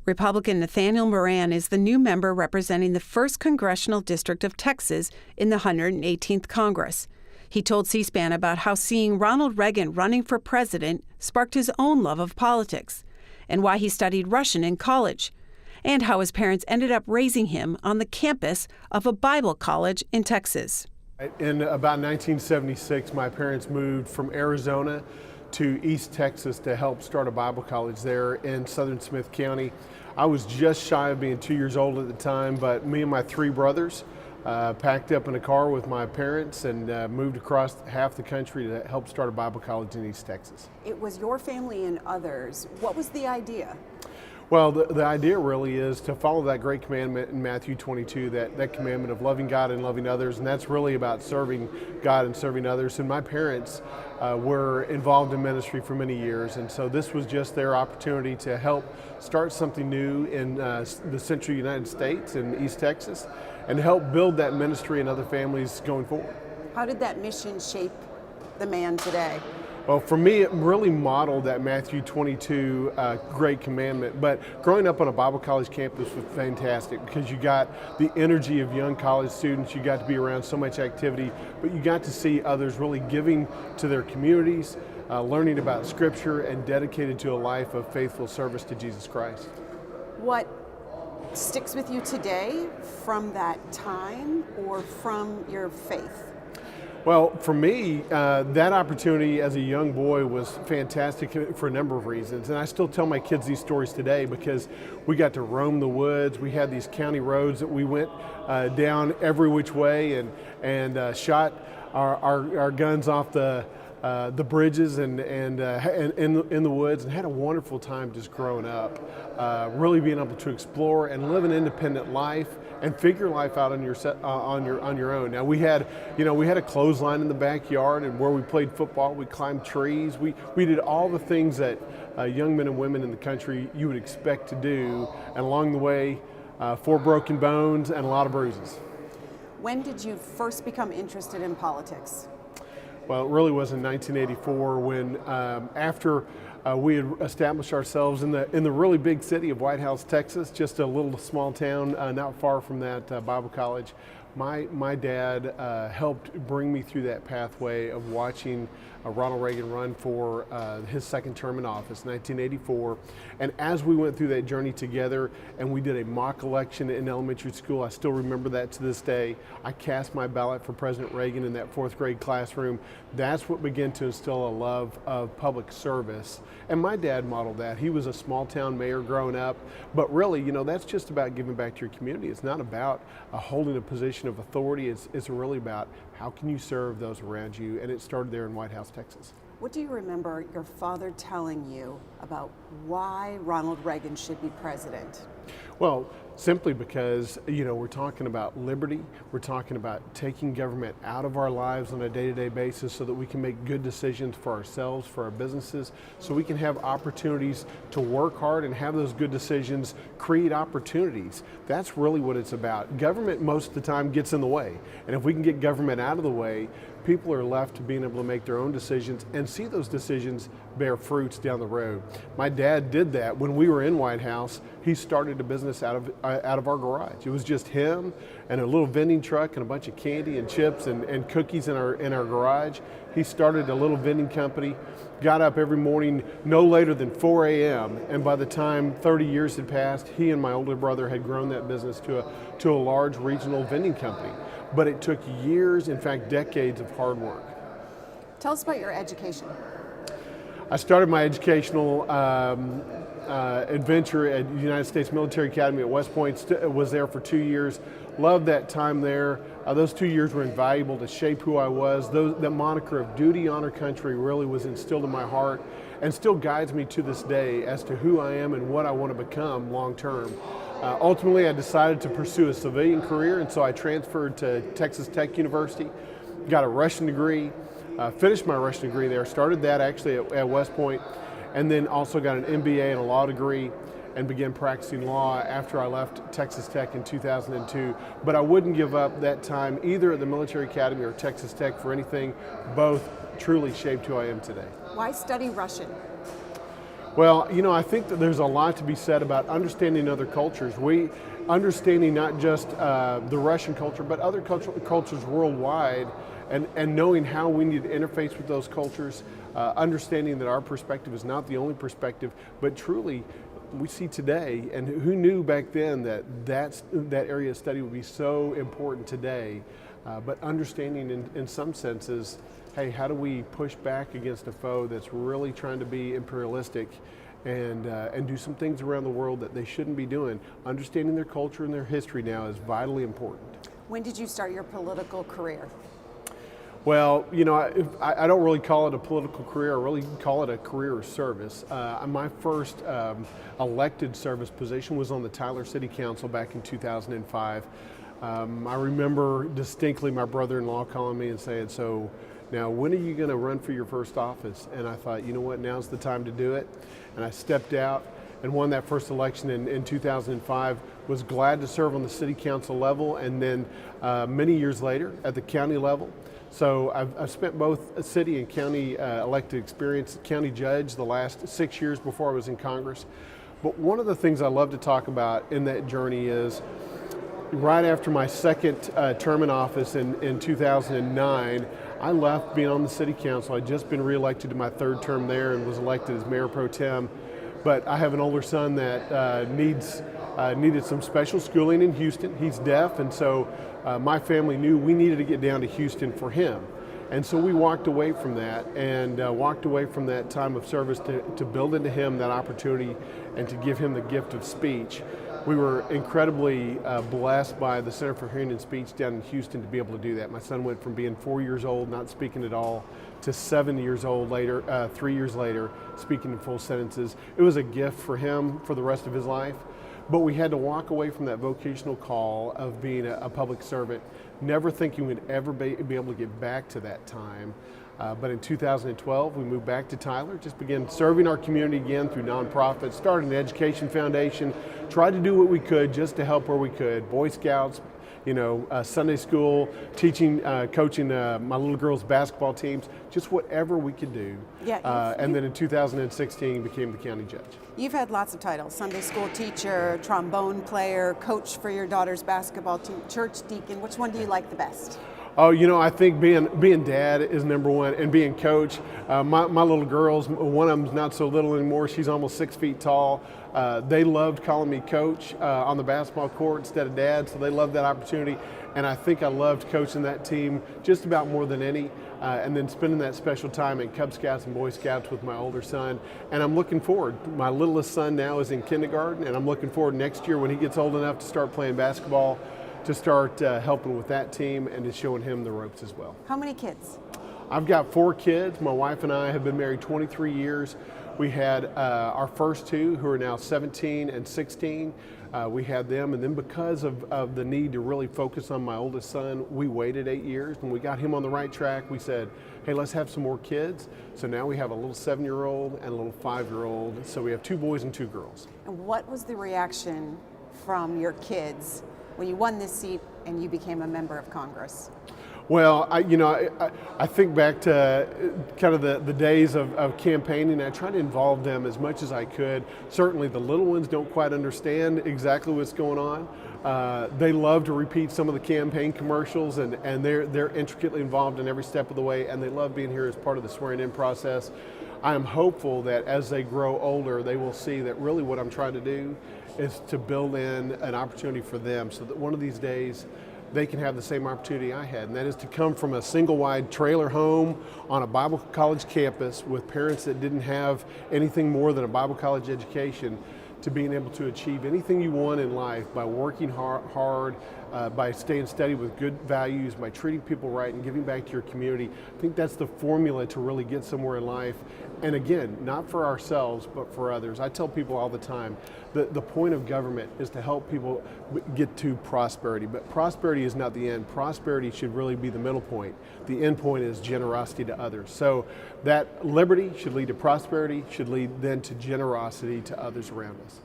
Republican Nathaniel Moran is the new member representing the 1st Congressional District of Texas in the 118th Congress. He told C-SPAN about how seeing Ronald Reagan running for president sparked his own love of politics, and why he studied Russian in college, and how his parents ended up raising him on the campus of a Bible college in Texas. In about 1976, my parents moved from Arizona to East Texas to help start a Bible college there in southern Smith County. I was just shy of being 2 years old at the time, but me and my 3 brothers packed up in a car with my parents and moved across half the country to help start a Bible college in East Texas. It was your family and others. What was the idea? Well, the idea really is to follow that great commandment in Matthew 22, that commandment of loving God and loving others, and that's really about serving God and serving others. And my parents were involved in ministry for many years, and so this was just their opportunity to help start something new in the central United States in East Texas, and help build that ministry and other families going forward. How did that mission shape the man today? Well, for me, it really modeled that Matthew 22 great commandment. But growing up on a Bible college campus was fantastic because you got the energy of young college students, you got to be around so much activity, but you got to see others really giving to their communities, learning about Scripture, and dedicated to a life of faithful service to Jesus Christ. What sticks with you today from that time or from your faith? Well, for me, that opportunity as a young boy was fantastic for a number of reasons. And I still tell my kids these stories today because we got to roam the woods. We had these county roads that we went down every which way and shot our guns off the bridges and in the woods, and had a wonderful time just growing up, really being able to explore and live an independent life and figure life out on your own. Now we had a clothesline in the backyard, and where we played football, we climbed trees, we did all the things that young men and women in the country you would expect to do, and along the way, 4 broken bones and a lot of bruises. When did you first become interested in politics? Well, it really was in 1984 when, after we had established ourselves in the really big city of White House, Texas, just a little small town not far from that Bible college. My dad helped bring me through that pathway of watching Ronald Reagan run for his 2nd term in office, 1984. And as we went through that journey together and we did a mock election in elementary school, I still remember that to this day. I cast my ballot for President Reagan in that 4th grade classroom. That's what began to instill a love of public service. And my dad modeled that. He was a small town mayor growing up, but really, that's just about giving back to your community. It's not about holding a position of authority. It's really about how can you serve those around you, and it started there in White House, Texas. What do you remember your father telling you about why Ronald Reagan should be president? Well, simply because, we're talking about liberty, we're talking about taking government out of our lives on a day-to-day basis so that we can make good decisions for ourselves, for our businesses, so we can have opportunities to work hard and have those good decisions create opportunities. That's really what it's about. Government most of the time gets in the way, and if we can get government out of the way, people are left to being able to make their own decisions and see those decisions bear fruits down the road. My dad did that when we were in White House. He started a business out of our garage. It was just him and a little vending truck and a bunch of candy and chips and cookies in our garage. He started a little vending company, got up every morning no later than 4 a.m. and by the time 30 years had passed, he and my older brother had grown that business to a large regional vending company. But it took years, in fact decades of hard work. Tell us about your education. I started my educational adventure at the United States Military Academy at West Point. Was there for 2 years. Loved that time there. Those 2 years were invaluable to shape who I was. That moniker of duty, honor, country really was instilled in my heart and still guides me to this day as to who I am and what I want to become long term. Ultimately, I decided to pursue a civilian career, and so I transferred to Texas Tech University, got a Russian degree, finished my Russian degree there, started that actually at West Point, and then also got an MBA and a law degree and began practicing law after I left Texas Tech in 2002. But I wouldn't give up that time either at the Military Academy or Texas Tech for anything. Both truly shaped who I am today. Why study Russian? Well, I think that there's a lot to be said about understanding other cultures. Understanding not just the Russian culture, but other cultures worldwide, and knowing how we need to interface with those cultures, understanding that our perspective is not the only perspective, but truly we see today, and who knew back then that area of study would be so important today, but understanding in some senses, hey, how do we push back against a foe that's really trying to be imperialistic and do some things around the world that they shouldn't be doing. Understanding their culture and their history now is vitally important. When did you start your political career? Well, I don't really call it a political career. I really call it a career of service. My first elected service position was on the Tyler City Council back in 2005. I remember distinctly my brother-in-law calling me and saying, "So now when are you going to run for your first office?" And I thought, you know what, now's the time to do it. And I stepped out and won that first election in 2005. Was glad to serve on the city council level, and then many years later at the county level. So I've spent both city and county elected experience, county judge the last 6 years before I was in Congress. But one of the things I love to talk about in that journey is right after my second term in office in 2009, I left being on the city council. I'd just been reelected to my third term there and was elected as mayor pro tem. But I have an older son that needed some special schooling in Houston. He's deaf, and so my family knew we needed to get down to Houston for him. And so we walked away from that and walked away from that time of service to build into him that opportunity and to give him the gift of speech. We were incredibly blessed by the Center for Hearing and Speech down in Houston to be able to do that. My son went from being 4 years old, not speaking at all, to 7 years old later, 3 years later, speaking in full sentences. It was a gift for him for the rest of his life. But we had to walk away from that vocational call of being a public servant, never thinking we'd ever be able to get back to that time. But in 2012, we moved back to Tyler, just began serving our community again through nonprofits, started an education foundation, tried to do what we could just to help where we could. Boy Scouts, Sunday school, teaching, coaching my little girls' basketball teams, just whatever we could do. Yeah, and then in 2016, became the county judge. You've had lots of titles: Sunday school teacher, trombone player, coach for your daughter's basketball team, church deacon. Which one do you like the best? Oh, I think being dad is number one, and being coach. My little girls, one of them's not so little anymore. She's almost 6 feet tall. They loved calling me coach on the basketball court instead of dad, so they loved that opportunity. And I think I loved coaching that team just about more than any. And then spending that special time at Cub Scouts and Boy Scouts with my older son. And I'm looking forward. My littlest son now is in kindergarten, and I'm looking forward next year when he gets old enough to start playing basketball, to start helping with that team and to showing him the ropes as well. How many kids? I've got 4 kids. My wife and I have been married 23 years. We had our first 2 who are now 17 and 16. We had them, and then because of the need to really focus on my oldest son, we waited 8 years. When we got him on the right track, we said, hey, let's have some more kids. So now we have a little 7-year-old and a little 5-year-old. So we have 2 boys and 2 girls. And what was the reaction from your kids when you won this seat and you became a member of Congress? Well, I think back to kind of the days of campaigning. I try to involve them as much as I could. Certainly the little ones don't quite understand exactly what's going on. They love to repeat some of the campaign commercials, and they're intricately involved in every step of the way, and they love being here as part of the swearing-in process. I am hopeful that as they grow older, they will see that really what I'm trying to do is to build in an opportunity for them so that one of these days they can have the same opportunity I had, and that is to come from a single-wide trailer home on a Bible college campus with parents that didn't have anything more than a Bible college education, to being able to achieve anything you want in life by working hard, by staying steady with good values, by treating people right and giving back to your community. I think that's the formula to really get somewhere in life. And again, not for ourselves, but for others. I tell people all the time, the point of government is to help people get to prosperity, but prosperity is not the end. Prosperity should really be the middle point. The end point is generosity to others. So that liberty should lead to prosperity, should lead then to generosity to others around us.